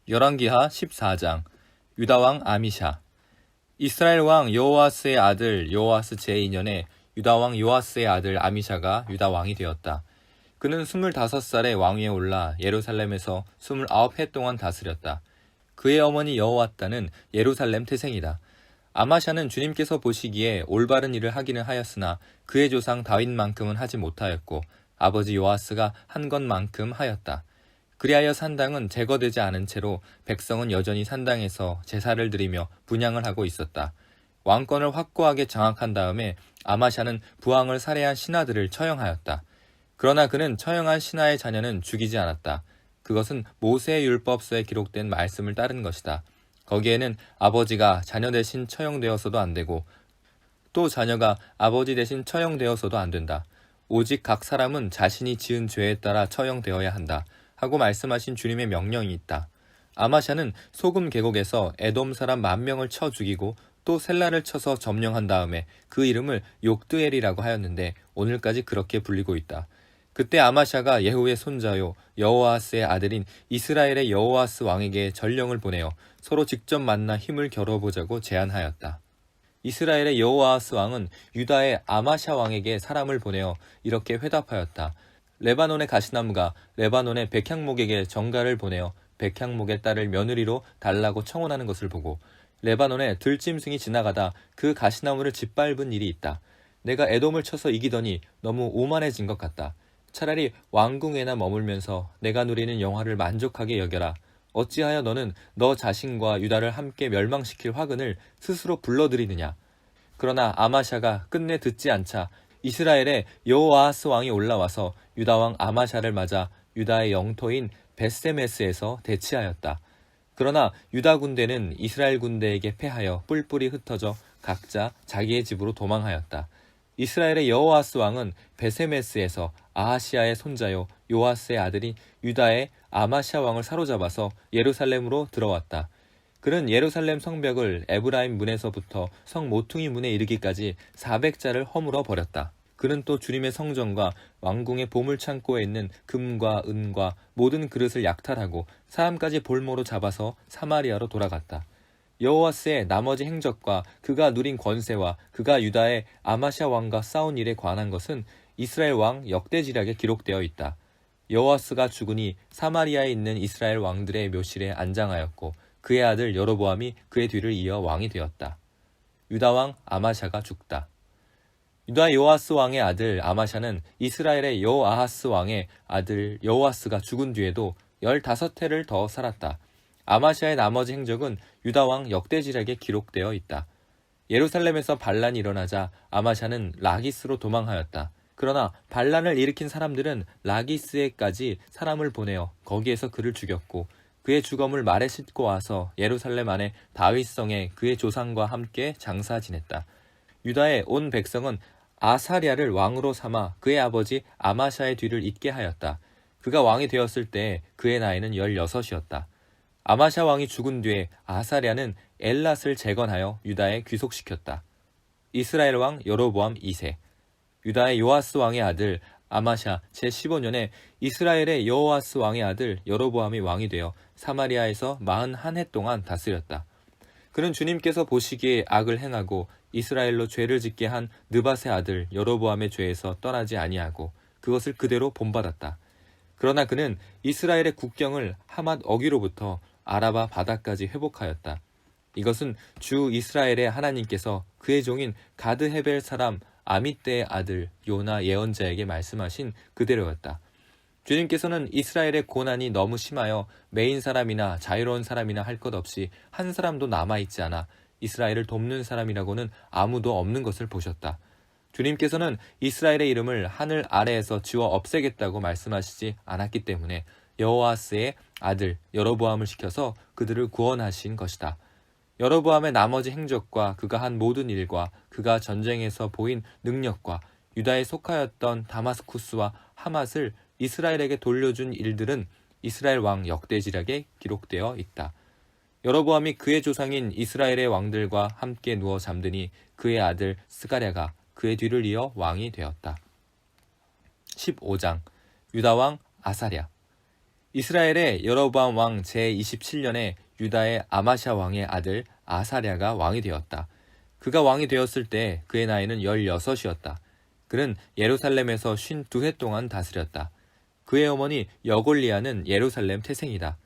열왕기하 14장 유다왕 아미샤. 이스라엘 왕 여호아스의 아들 여호아스 제2년에 유다왕 요아스의 아들 아미샤가 유다왕이 되었다. 그는 25살에 왕위에 올라 예루살렘에서 29해 동안 다스렸다. 그의 어머니 여호와따는 예루살렘 태생이다. 아마샤는 주님께서 보시기에 올바른 일을 하기는 하였으나 그의 조상 다윗만큼은 하지 못하였고 아버지 요아스가 한 것만큼 하였다. 그리하여 산당은 제거되지 않은 채로 백성은 여전히 산당에서 제사를 드리며 분향을 하고 있었다. 왕권을 확고하게 장악한 다음에 아마샤는 부왕을 살해한 신하들을 처형하였다. 그러나 그는 처형한 신하의 자녀는 죽이지 않았다. 그것은 모세의 율법서에 기록된 말씀을 따른 것이다. 거기에는 아버지가 자녀 대신 처형되어서도 안 되고 또 자녀가 아버지 대신 처형되어서도 안 된다. 오직 각 사람은 자신이 지은 죄에 따라 처형되어야 한다. 하고 말씀하신 주님의 명령이 있다. 아마샤는 소금 계곡에서 에돔 사람 10,000명을 쳐 죽이고 또 셀라를 쳐서 점령한 다음에 그 이름을 욕드엘이라고 하였는데 오늘까지 그렇게 불리고 있다. 그때 아마샤가 예후의 손자요 여호아스의 아들인 이스라엘의 여호아스 왕에게 전령을 보내어 서로 직접 만나 힘을 겨뤄보자고 제안하였다. 이스라엘의 여호아스 왕은 유다의 아마샤 왕에게 사람을 보내어 이렇게 회답하였다. 레바논의 가시나무가 레바논의 백향목에게 정가를 보내어 백향목의 딸을 며느리로 달라고 청혼하는 것을 보고 레바논에 들짐승이 지나가다 그 가시나무를 짓밟은 일이 있다. 내가 에돔을 쳐서 이기더니 너무 오만해진 것 같다. 차라리 왕궁에나 머물면서 내가 누리는 영화를 만족하게 여겨라. 어찌하여 너는 너 자신과 유다를 함께 멸망시킬 화근을 스스로 불러들이느냐. 그러나 아마샤가 끝내 듣지 않자 이스라엘의 여호아스 왕이 올라와서 유다왕 아마샤를 맞아 유다의 영토인 벳세메스에서 대치하였다. 그러나 유다 군대는 이스라엘 군대에게 패하여 뿔뿔이 흩어져 각자 자기의 집으로 도망하였다. 이스라엘의 여호아스 왕은 벳세메스에서 아하시아의 손자요 요아스의 아들인 유다의 아마샤 왕을 사로잡아서 예루살렘으로 들어왔다. 그는 예루살렘 성벽을 에브라임 문에서부터 성 모퉁이 문에 이르기까지 400자를 허물어 버렸다. 그는 또 주님의 성전과 왕궁의 보물창고에 있는 금과 은과 모든 그릇을 약탈하고 사람까지 볼모로 잡아서 사마리아로 돌아갔다. 여호아스의 나머지 행적과 그가 누린 권세와 그가 유다의 아마샤 왕과 싸운 일에 관한 것은 이스라엘 왕 역대지략에 기록되어 있다. 여호아스가 죽으니 사마리아에 있는 이스라엘 왕들의 묘실에 안장하였고 그의 아들 여로보암이 그의 뒤를 이어 왕이 되었다. 유다 왕 아마샤가 죽다. 유다 요아스 왕의 아들 아마샤는 이스라엘의 여호아하스 왕의 아들 여호아스가 죽은 뒤에도 15해를 더 살았다. 아마샤의 나머지 행적은 유다 왕 역대지략에 기록되어 있다. 예루살렘에서 반란이 일어나자 아마샤는 라기스로 도망하였다. 그러나 반란을 일으킨 사람들은 라기스에까지 사람을 보내어 거기에서 그를 죽였고 그의 주검을 말에 싣고 와서 예루살렘 안에 다윗성에 그의 조상과 함께 장사 지냈다. 유다의 온 백성은 아사랴를 왕으로 삼아 그의 아버지 아마샤의 뒤를 잇게 하였다. 그가 왕이 되었을 때 그의 나이는 16이었다. 아마샤 왕이 죽은 뒤에 아사랴는 엘랏을 재건하여 유다에 귀속시켰다. 이스라엘 왕 여로보암 2세. 유다의 요아스 왕의 아들 아마샤 제15년에 이스라엘의 여호아스 왕의 아들 여로보암이 왕이 되어 사마리아에서 41해 동안 다스렸다. 그는 주님께서 보시기에 악을 행하고 이스라엘로 죄를 짓게 한 느밧의 아들 여로보암의 죄에서 떠나지 아니하고 그것을 그대로 본받았다. 그러나 그는 이스라엘의 국경을 하맛 어귀로부터 아라바 바다까지 회복하였다. 이것은 주 이스라엘의 하나님께서 그의 종인 가드 헤벨 사람 아미떼의 아들 요나 예언자에게 말씀하신 그대로였다. 주님께서는 이스라엘의 고난이 너무 심하여 메인 사람이나 자유로운 사람이나 할 것 없이 한 사람도 남아있지 않아 이스라엘을 돕는 사람이라고는 아무도 없는 것을 보셨다. 주님께서는 이스라엘의 이름을 하늘 아래에서 지워 없애겠다고 말씀하시지 않았기 때문에 여호아스의 아들 여로보암을 시켜서 그들을 구원하신 것이다. 여로보암의 나머지 행적과 그가 한 모든 일과 그가 전쟁에서 보인 능력과 유다에 속하였던 다마스쿠스와 하맛을 이스라엘에게 돌려준 일들은 이스라엘 왕 역대지략에 기록되어 있다. 여로보암이 그의 조상인 이스라엘의 왕들과 함께 누워 잠드니 그의 아들 스가랴가 그의 뒤를 이어 왕이 되었다. 15장 유다 왕 아사랴. 이스라엘의 여로보암 왕 제27년에 유다의 아마샤 왕의 아들 아사랴가 왕이 되었다. 그가 왕이 되었을 때 그의 나이는 16이었다. 그는 예루살렘에서 52해 동안 다스렸다. 그의 어머니 여골리아는 예루살렘 태생이다.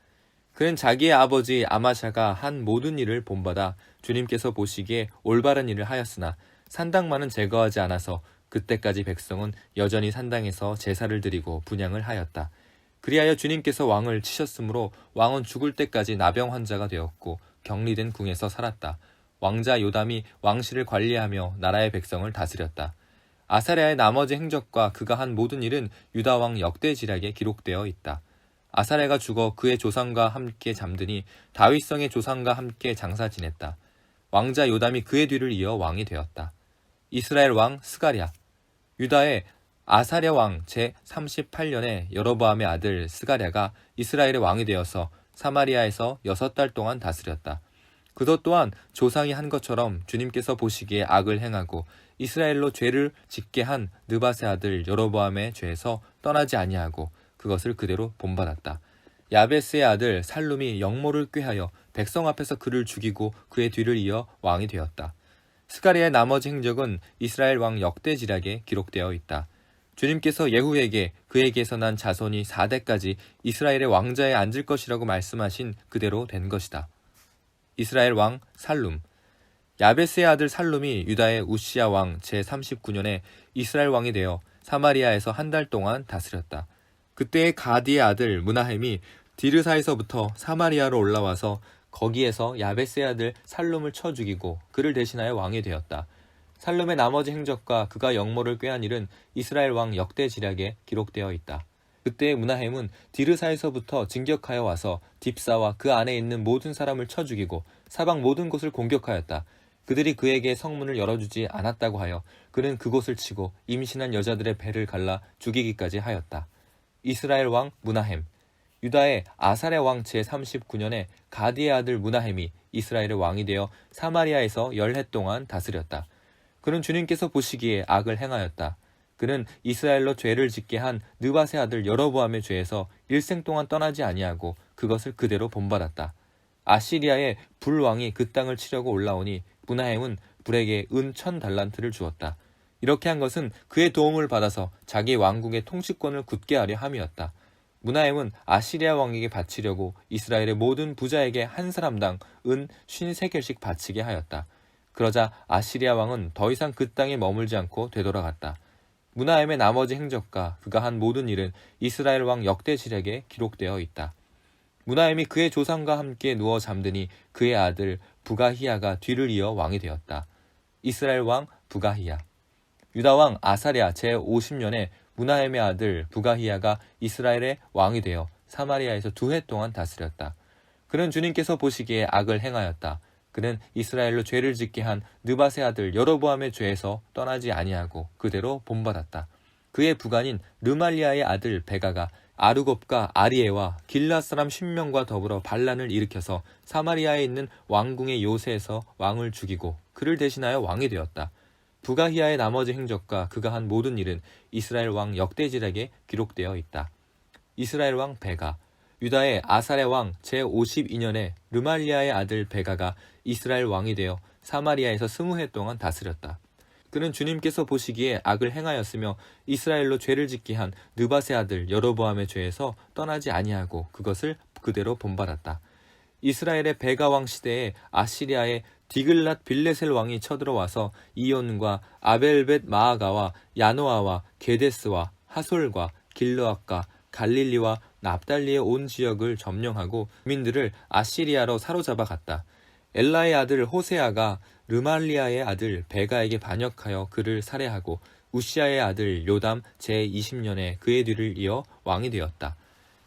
그는 자기의 아버지 아마샤가 한 모든 일을 본받아 주님께서 보시기에 올바른 일을 하였으나 산당만은 제거하지 않아서 그때까지 백성은 여전히 산당에서 제사를 드리고 분향을 하였다. 그리하여 주님께서 왕을 치셨으므로 왕은 죽을 때까지 나병 환자가 되었고 격리된 궁에서 살았다. 왕자 요담이 왕실을 관리하며 나라의 백성을 다스렸다. 아사랴의 나머지 행적과 그가 한 모든 일은 유다 왕 역대지략에 기록되어 있다. 아사랴가 죽어 그의 조상과 함께 잠드니 다윗성의 조상과 함께 장사 지냈다. 왕자 요담이 그의 뒤를 이어 왕이 되었다. 이스라엘 왕 스가랴. 유다의 아사랴 왕 제38년에 여로보암의 아들 스가랴가 이스라엘의 왕이 되어서 사마리아에서 6달 동안 다스렸다. 그것 또한 조상이 한 것처럼 주님께서 보시기에 악을 행하고 이스라엘로 죄를 짓게 한 느밧의 아들 여로보암의 죄에서 떠나지 아니하고 그것을 그대로 본받았다. 야베스의 아들 살룸이 영모를 꾀하여 백성 앞에서 그를 죽이고 그의 뒤를 이어 왕이 되었다. 스가랴의 나머지 행적은 이스라엘 왕 역대지략에 기록되어 있다. 주님께서 예후에게 그에게서 난 자손이 4대까지 이스라엘의 왕자에 앉을 것이라고 말씀하신 그대로 된 것이다. 이스라엘 왕 살룸. 야베스의 아들 살룸이 유다의 우시야 왕 제39년에 이스라엘 왕이 되어 사마리아에서 한 달 동안 다스렸다. 그때의 가디의 아들 므나헴이 디르사에서부터 사마리아로 올라와서 거기에서 야베스의 아들 살룸을 쳐 죽이고 그를 대신하여 왕이 되었다. 살룸의 나머지 행적과 그가 영모를 꾀한 일은 이스라엘 왕 역대지략에 기록되어 있다. 그때 므나헴은 디르사에서부터 진격하여 와서 딥사와 그 안에 있는 모든 사람을 쳐 죽이고 사방 모든 곳을 공격하였다. 그들이 그에게 성문을 열어주지 않았다고 하여 그는 그곳을 치고 임신한 여자들의 배를 갈라 죽이기까지 하였다. 이스라엘 왕 므나헴. 유다의 아사랴 왕 제39년에 가디의 아들 므나헴이 이스라엘의 왕이 되어 사마리아에서 10해 동안 다스렸다. 그는 주님께서 보시기에 악을 행하였다. 그는 이스라엘로 죄를 짓게 한 느밧의 아들 여로보암의 죄에서 일생 동안 떠나지 아니하고 그것을 그대로 본받았다. 아시리아의 불왕이 그 땅을 치려고 올라오니 므나헴은 불에게 은 1000달란트를 주었다. 이렇게 한 것은 그의 도움을 받아서 자기 왕국의 통치권을 굳게 하려 함이었다. 므나헴은 아시리아 왕에게 바치려고 이스라엘의 모든 부자에게 한 사람당 은 53개씩 바치게 하였다. 그러자 아시리아 왕은 더 이상 그 땅에 머물지 않고 되돌아갔다. 므나헴의 나머지 행적과 그가 한 모든 일은 이스라엘 왕 역대지략에 기록되어 있다. 므나헴이 그의 조상과 함께 누워 잠드니 그의 아들 부가히야가 뒤를 이어 왕이 되었다. 이스라엘 왕 부가히야. 유다 왕 아사랴 제50년에 므나헴의 아들 부가히야가 이스라엘의 왕이 되어 사마리아에서 2해 동안 다스렸다. 그는 주님께서 보시기에 악을 행하였다. 그는 이스라엘로 죄를 짓게 한 느밧의 아들 여로보암의 죄에서 떠나지 아니하고 그대로 본받았다. 그의 부관인 르말리아의 아들 베가가 아르곱과 아리에와 길앗 사람 10명과 더불어 반란을 일으켜서 사마리아에 있는 왕궁의 요새에서 왕을 죽이고 그를 대신하여 왕이 되었다. 부가히야의 나머지 행적과 그가 한 모든 일은 이스라엘 왕 역대지략에 기록되어 있다. 이스라엘 왕 베가. 유다의 아사랴 왕 제52년에 르말리아의 아들 베가가 이스라엘 왕이 되어 사마리아에서 20해 동안 다스렸다. 그는 주님께서 보시기에 악을 행하였으며 이스라엘로 죄를 짓게 한 느밧의 아들 여로보암의 죄에서 떠나지 아니하고 그것을 그대로 본받았다. 이스라엘의 베가 왕 시대에 아시리아의 디글랏 빌레셀 왕이 쳐들어와서 이온과 아벨벳 마아가와 야노아와 게데스와 하솔과 길르앗과 갈릴리와 납달리의 온 지역을 점령하고 민들을 아시리아로 사로잡아 갔다. 엘라의 아들 호세아가 르말리아의 아들 베가에게 반역하여 그를 살해하고 우시아의 아들 요담 제20년에 그의 뒤를 이어 왕이 되었다.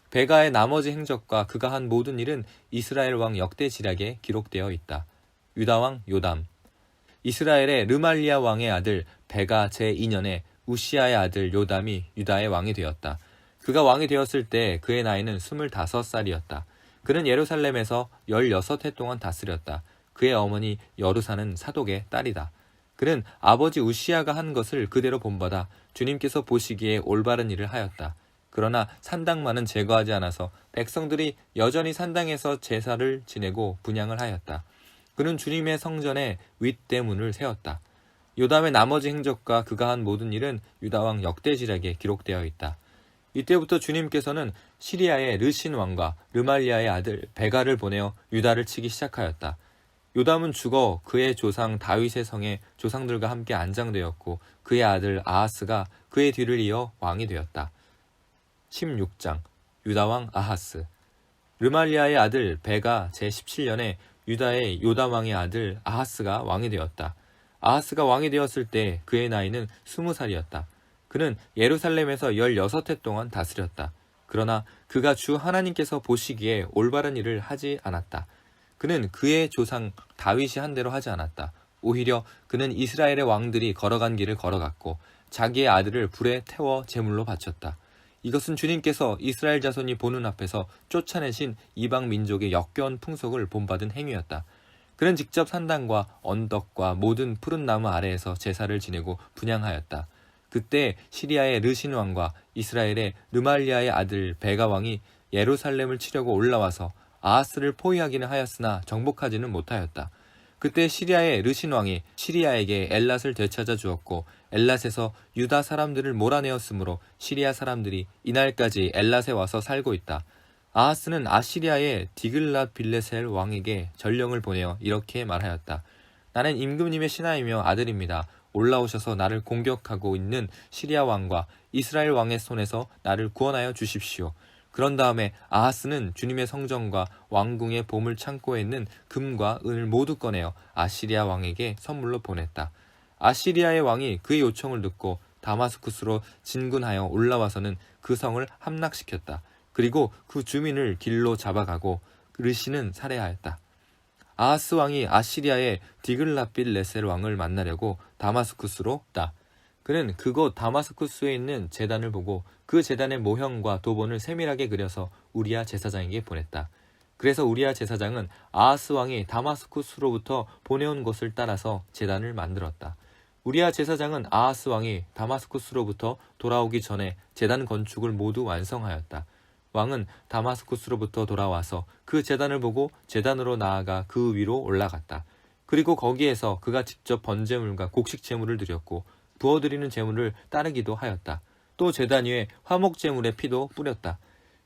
베가의 나머지 행적과 그가 한 모든 일은 이스라엘 왕 역대지략에 기록되어 있다. 유다 왕 요담. 이스라엘의 르말리아 왕의 아들 베가 제2년에 우시아의 아들 요담이 유다의 왕이 되었다. 그가 왕이 되었을 때 그의 나이는 25살이었다. 그는 예루살렘에서 16해 동안 다스렸다. 그의 어머니 여루사는 사독의 딸이다. 그는 아버지 우시아가 한 것을 그대로 본받아 주님께서 보시기에 올바른 일을 하였다. 그러나 산당만은 제거하지 않아서 백성들이 여전히 산당에서 제사를 지내고 분향을 하였다. 그는 주님의 성전에 윗대문을 세웠다. 요담의 나머지 행적과 그가 한 모든 일은 유다왕 역대지략에 기록되어 있다. 이때부터 주님께서는 시리아의 르신 왕과 르말리아의 아들 베가를 보내어 유다를 치기 시작하였다. 요담은 죽어 그의 조상 다윗의 성에 조상들과 함께 안장되었고 그의 아들 아하스가 그의 뒤를 이어 왕이 되었다. 16장 유다왕 아하스. 르말리아의 아들 베가 제17년에 유다의 요담 왕의 아들 아하스가 왕이 되었다. 아하스가 왕이 되었을 때 그의 나이는 20살이었다. 그는 예루살렘에서 16해 동안 다스렸다. 그러나 그가 주 하나님께서 보시기에 올바른 일을 하지 않았다. 그는 그의 조상 다윗이 한 대로 하지 않았다. 오히려 그는 이스라엘의 왕들이 걸어간 길을 걸어갔고 자기의 아들을 불에 태워 제물로 바쳤다. 이것은 주님께서 이스라엘 자손이 보는 앞에서 쫓아내신 이방 민족의 역겨운 풍속을 본받은 행위였다. 그는 직접 산당과 언덕과 모든 푸른 나무 아래에서 제사를 지내고 분향하였다. 그때 시리아의 르신 왕과 이스라엘의 르말리아의 아들 베가 왕이 예루살렘을 치려고 올라와서 아하스를 포위하기는 하였으나 정복하지는 못하였다. 그때 시리아의 르신 왕이 시리아에게 엘랏을 되찾아 주었고 엘랏에서 유다 사람들을 몰아내었으므로 시리아 사람들이 이날까지 엘랏에 와서 살고 있다. 아하스는 아시리아의 디글랏 빌레셀 왕에게 전령을 보내어 이렇게 말하였다. 나는 임금님의 신하이며 아들입니다. 올라오셔서 나를 공격하고 있는 시리아 왕과 이스라엘 왕의 손에서 나를 구원하여 주십시오. 그런 다음에 아하스는 주님의 성전과 왕궁의 보물 창고에 있는 금과 은을 모두 꺼내어 아시리아 왕에게 선물로 보냈다. 아시리아의 왕이 그의 요청을 듣고 다마스쿠스로 진군하여 올라와서는 그 성을 함락시켰다. 그리고 그 주민을 길로 잡아가고 르신은 살해하였다. 아하스 왕이 아시리아의 디글랏빌레셀 왕을 만나려고 다마스쿠스로 갔다. 그는 그곳 다마스쿠스에 있는 제단을 보고 그 제단의 모형과 도본을 세밀하게 그려서 우리야 제사장에게 보냈다. 그래서 우리야 제사장은 아하스 왕이 다마스쿠스로부터 보내온 곳을 따라서 제단을 만들었다. 우리야 제사장은 아하스 왕이 다마스쿠스로부터 돌아오기 전에 제단 건축을 모두 완성하였다. 왕은 다마스쿠스로부터 돌아와서 그 제단을 보고 제단으로 나아가 그 위로 올라갔다. 그리고 거기에서 그가 직접 번제물과 곡식 제물을 드렸고 부어드리는 제물을 따르기도 하였다. 또 제단 위에 화목 제물의 피도 뿌렸다.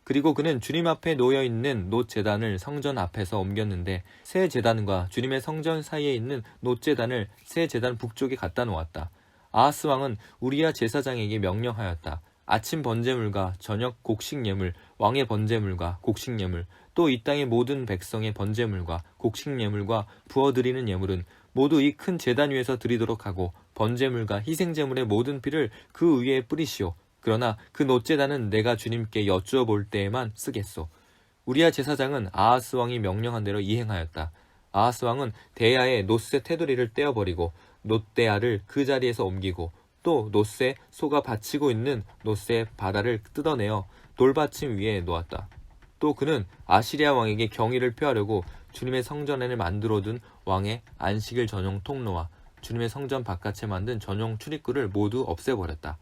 그리고 그는 주님 앞에 놓여있는 놋 제단을 성전 앞에서 옮겼는데 새 제단과 주님의 성전 사이에 있는 놋 제단을 새 제단 북쪽에 갖다 놓았다. 아하스 왕은 우리야 제사장에게 명령하였다. 아침 번제물과 저녁 곡식 예물, 왕의 번제물과 곡식 예물, 또 이 땅의 모든 백성의 번제물과 곡식 예물과 부어드리는 예물은 모두 이 큰 제단 위에서 드리도록 하고 번제물과 희생제물의 모든 피를 그 위에 뿌리시오. 그러나 그 놋제단은 내가 주님께 여쭈어 볼 때에만 쓰겠소. 우리야 제사장은 아하스 왕이 명령한 대로 이행하였다. 아하스 왕은 대야의 놋새 테두리를 떼어버리고 놋대야를 그 자리에서 옮기고 또 놋새 소가 받치고 있는 놋새 바다를 뜯어내어 돌받침 위에 놓았다. 또 그는 아시리아 왕에게 경의를 표하려고 주님의 성전을 만들어둔 왕의 안식일 전용 통로와 주님의 성전 바깥에 만든 전용 출입구를 모두 없애버렸다.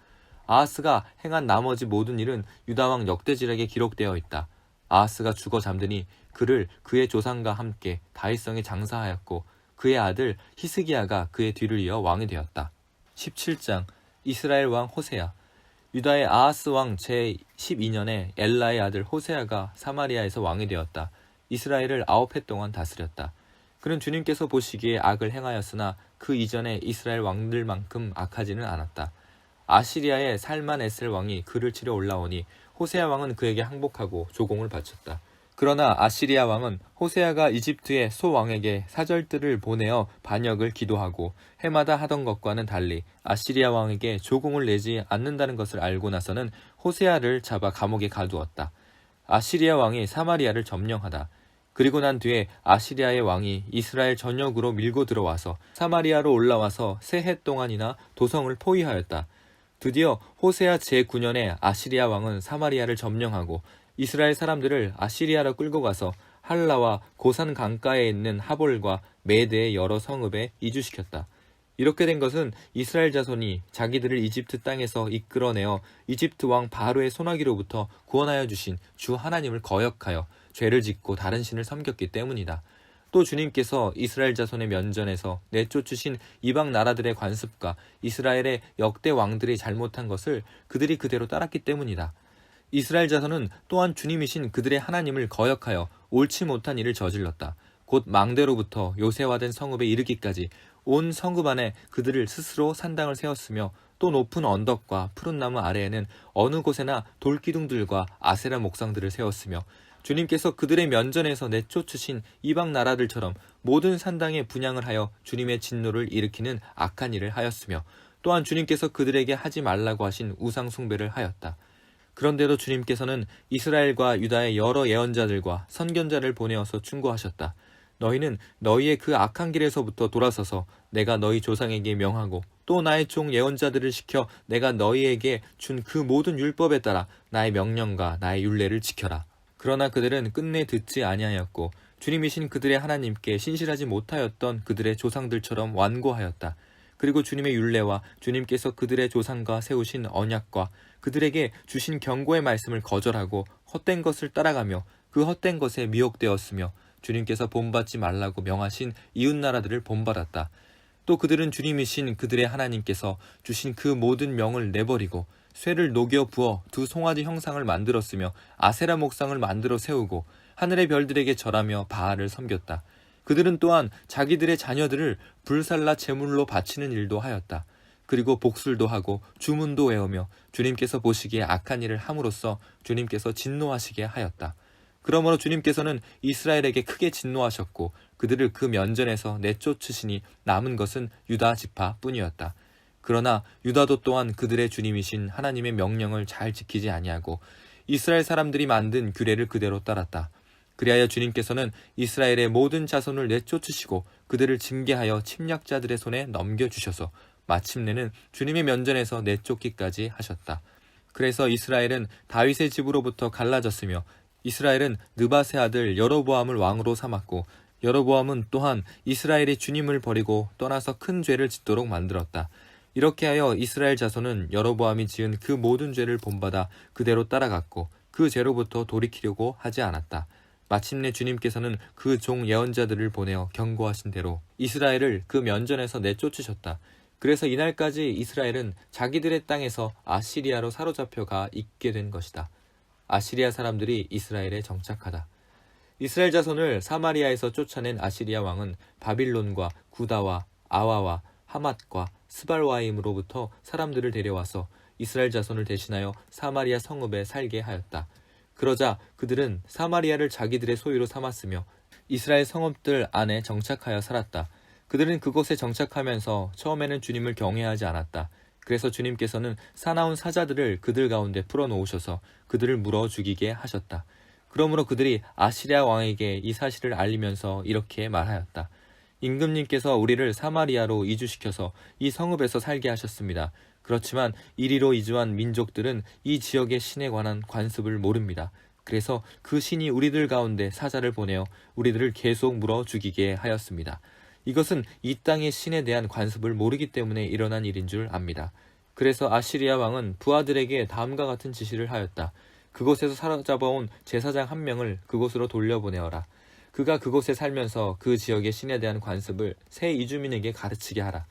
아하스가 행한 나머지 모든 일은 유다왕 역대지략에 기록되어 있다. 아하스가 죽어 잠드니 그를 그의 조상과 함께 다윗성에 장사하였고 그의 아들 히스기야가 그의 뒤를 이어 왕이 되었다. 17장 이스라엘 왕 호세아. 유다의 아하스 왕 제12년에 엘라의 아들 호세아가 사마리아에서 왕이 되었다. 이스라엘을 9해 동안 다스렸다. 그는 주님께서 보시기에 악을 행하였으나 그 이전에 이스라엘 왕들만큼 악하지는 않았다. 아시리아의 살만에셀 왕이 그를 치러 올라오니 호세아 왕은 그에게 항복하고 조공을 바쳤다. 그러나 아시리아 왕은 호세아가 이집트의 소 왕에게 사절들을 보내어 반역을 기도하고 해마다 하던 것과는 달리 아시리아 왕에게 조공을 내지 않는다는 것을 알고 나서는 호세아를 잡아 감옥에 가두었다. 아시리아 왕이 사마리아를 점령하다. 그리고 난 뒤에 아시리아의 왕이 이스라엘 전역으로 밀고 들어와서 사마리아로 올라와서 3해 동안이나 도성을 포위하였다. 드디어 호세아 제9년에 아시리아 왕은 사마리아를 점령하고 이스라엘 사람들을 아시리아로 끌고 가서 할라와 고산 강가에 있는 하볼과 메대의 여러 성읍에 이주시켰다. 이렇게 된 것은 이스라엘 자손이 자기들을 이집트 땅에서 이끌어내어 이집트 왕 바로의 손아귀로부터 구원하여 주신 주 하나님을 거역하여 죄를 짓고 다른 신을 섬겼기 때문이다. 또 주님께서 이스라엘 자손의 면전에서 내쫓으신 이방 나라들의 관습과 이스라엘의 역대 왕들이 잘못한 것을 그들이 그대로 따랐기 때문이다. 이스라엘 자손은 또한 주님이신 그들의 하나님을 거역하여 옳지 못한 일을 저질렀다. 곧 망대로부터 요새화된 성읍에 이르기까지 온 성읍 안에 그들을 스스로 산당을 세웠으며 또 높은 언덕과 푸른 나무 아래에는 어느 곳에나 돌기둥들과 아세라 목상들을 세웠으며 주님께서 그들의 면전에서 내쫓으신 이방 나라들처럼 모든 산당에 분향을 하여 주님의 진노를 일으키는 악한 일을 하였으며 또한 주님께서 그들에게 하지 말라고 하신 우상 숭배를 하였다. 그런데도 주님께서는 이스라엘과 유다의 여러 예언자들과 선견자를 보내어서 충고하셨다. 너희는 너희의 그 악한 길에서부터 돌아서서 내가 너희 조상에게 명하고 또 나의 종 예언자들을 시켜 내가 너희에게 준 그 모든 율법에 따라 나의 명령과 나의 율례를 지켜라. 그러나 그들은 끝내 듣지 아니하였고 주님이신 그들의 하나님께 신실하지 못하였던 그들의 조상들처럼 완고하였다. 그리고 주님의 율례와 주님께서 그들의 조상과 세우신 언약과 그들에게 주신 경고의 말씀을 거절하고 헛된 것을 따라가며 그 헛된 것에 미혹되었으며 주님께서 본받지 말라고 명하신 이웃나라들을 본받았다. 또 그들은 주님이신 그들의 하나님께서 주신 그 모든 명을 내버리고 쇠를 녹여 부어 두 송아지 형상을 만들었으며 아세라 목상을 만들어 세우고 하늘의 별들에게 절하며 바알을 섬겼다. 그들은 또한 자기들의 자녀들을 불살라 제물로 바치는 일도 하였다. 그리고 복술도 하고 주문도 외우며 주님께서 보시기에 악한 일을 함으로써 주님께서 진노하시게 하였다. 그러므로 주님께서는 이스라엘에게 크게 진노하셨고 그들을 그 면전에서 내쫓으시니 남은 것은 유다 지파 뿐이었다. 그러나 유다도 또한 그들의 주님이신 하나님의 명령을 잘 지키지 아니하고 이스라엘 사람들이 만든 규례를 그대로 따랐다. 그리하여 주님께서는 이스라엘의 모든 자손을 내쫓으시고 그들을 징계하여 침략자들의 손에 넘겨주셔서 마침내는 주님의 면전에서 내쫓기까지 하셨다. 그래서 이스라엘은 다윗의 집으로부터 갈라졌으며 이스라엘은 느밧의 아들 여로보암을 왕으로 삼았고 여로보암은 또한 이스라엘이 주님을 버리고 떠나서 큰 죄를 짓도록 만들었다. 이렇게 하여 이스라엘 자손은 여로보암이 지은 그 모든 죄를 본받아 그대로 따라갔고 그 죄로부터 돌이키려고 하지 않았다. 마침내 주님께서는 그 종 예언자들을 보내어 경고하신 대로 이스라엘을 그 면전에서 내쫓으셨다. 그래서 이날까지 이스라엘은 자기들의 땅에서 아시리아로 사로잡혀가 있게 된 것이다. 아시리아 사람들이 이스라엘에 정착하다. 이스라엘 자손을 사마리아에서 쫓아낸 아시리아 왕은 바빌론과 구다와 아와와 하맛과 스발와임으로부터 사람들을 데려와서 이스라엘 자손을 대신하여 사마리아 성읍에 살게 하였다. 그러자 그들은 사마리아를 자기들의 소유로 삼았으며 이스라엘 성읍들 안에 정착하여 살았다. 그들은 그곳에 정착하면서 처음에는 주님을 경외하지 않았다. 그래서 주님께서는 사나운 사자들을 그들 가운데 풀어놓으셔서 그들을 물어 죽이게 하셨다. 그러므로 그들이 아시리아 왕에게 이 사실을 알리면서 이렇게 말하였다. 임금님께서 우리를 사마리아로 이주시켜서 이 성읍에서 살게 하셨습니다. 그렇지만 이리로 이주한 민족들은 이 지역의 신에 관한 관습을 모릅니다. 그래서 그 신이 우리들 가운데 사자를 보내어 우리들을 계속 물어 죽이게 하였습니다. 이것은 이 땅의 신에 대한 관습을 모르기 때문에 일어난 일인 줄 압니다. 그래서 아시리아 왕은 부하들에게 다음과 같은 지시를 하였다. 그곳에서 사로잡아온 제사장 한 명을 그곳으로 돌려보내어라. 그가 그곳에 살면서 그 지역의 신에 대한 관습을 새 이주민에게 가르치게 하라.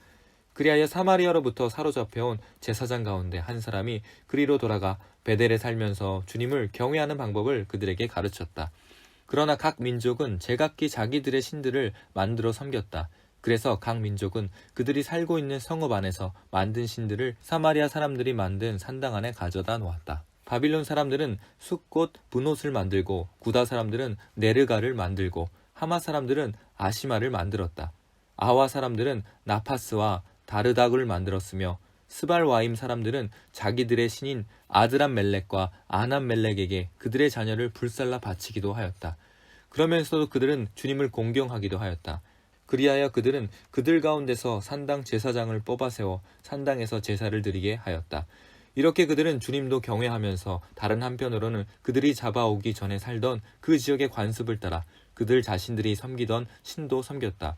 그리하여 사마리아로부터 사로잡혀온 제사장 가운데 한 사람이 그리로 돌아가 베델에 살면서 주님을 경외하는 방법을 그들에게 가르쳤다. 그러나 각 민족은 제각기 자기들의 신들을 만들어 섬겼다. 그래서 각 민족은 그들이 살고 있는 성읍 안에서 만든 신들을 사마리아 사람들이 만든 산당 안에 가져다 놓았다. 바빌론 사람들은 숫꽃 분옷을 만들고 구다 사람들은 네르가를 만들고 하마 사람들은 아시마를 만들었다. 아와 사람들은 나파스와 다르닥을 만들었으며 스발와임 사람들은 자기들의 신인 아드람 멜렉과 아남 멜렉에게 그들의 자녀를 불살라 바치기도 하였다. 그러면서도 그들은 주님을 공경하기도 하였다. 그리하여 그들은 그들 가운데서 산당 제사장을 뽑아 세워 산당에서 제사를 드리게 하였다. 이렇게 그들은 주님도 경외하면서 다른 한편으로는 그들이 잡아오기 전에 살던 그 지역의 관습을 따라 그들 자신들이 섬기던 신도 섬겼다.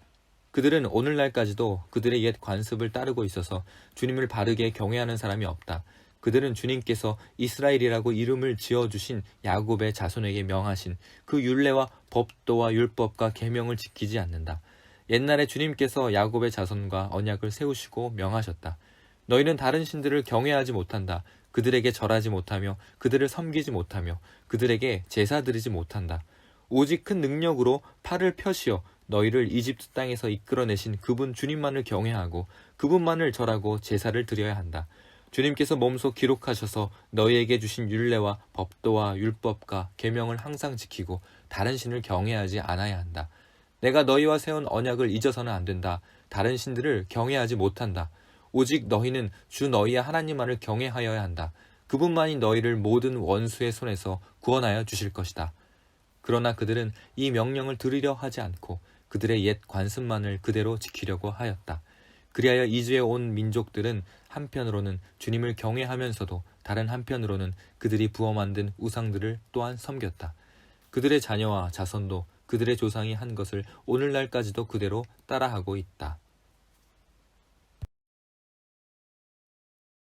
그들은 오늘날까지도 그들의 옛 관습을 따르고 있어서 주님을 바르게 경외하는 사람이 없다. 그들은 주님께서 이스라엘이라고 이름을 지어주신 야곱의 자손에게 명하신 그 율례와 법도와 율법과 계명을 지키지 않는다. 옛날에 주님께서 야곱의 자손과 언약을 세우시고 명하셨다. 너희는 다른 신들을 경외하지 못한다. 그들에게 절하지 못하며 그들을 섬기지 못하며 그들에게 제사 드리지 못한다. 오직 큰 능력으로 팔을 펴시어 너희를 이집트 땅에서 이끌어내신 그분 주님만을 경외하고 그분만을 절하고 제사를 드려야 한다. 주님께서 몸소 기록하셔서 너희에게 주신 율례와 법도와 율법과 계명을 항상 지키고 다른 신을 경외하지 않아야 한다. 내가 너희와 세운 언약을 잊어서는 안 된다. 다른 신들을 경외하지 못한다. 오직 너희는 주 너희의 하나님만을 경외하여야 한다. 그분만이 너희를 모든 원수의 손에서 구원하여 주실 것이다. 그러나 그들은 이 명령을 들으려 하지 않고 그들의 옛 관습만을 그대로 지키려고 하였다. 그리하여 이주에 온 민족들은 한편으로는 주님을 경외하면서도 다른 한편으로는 그들이 부어 만든 우상들을 또한 섬겼다. 그들의 자녀와 자손도 그들의 조상이 한 것을 오늘날까지도 그대로 따라하고 있다.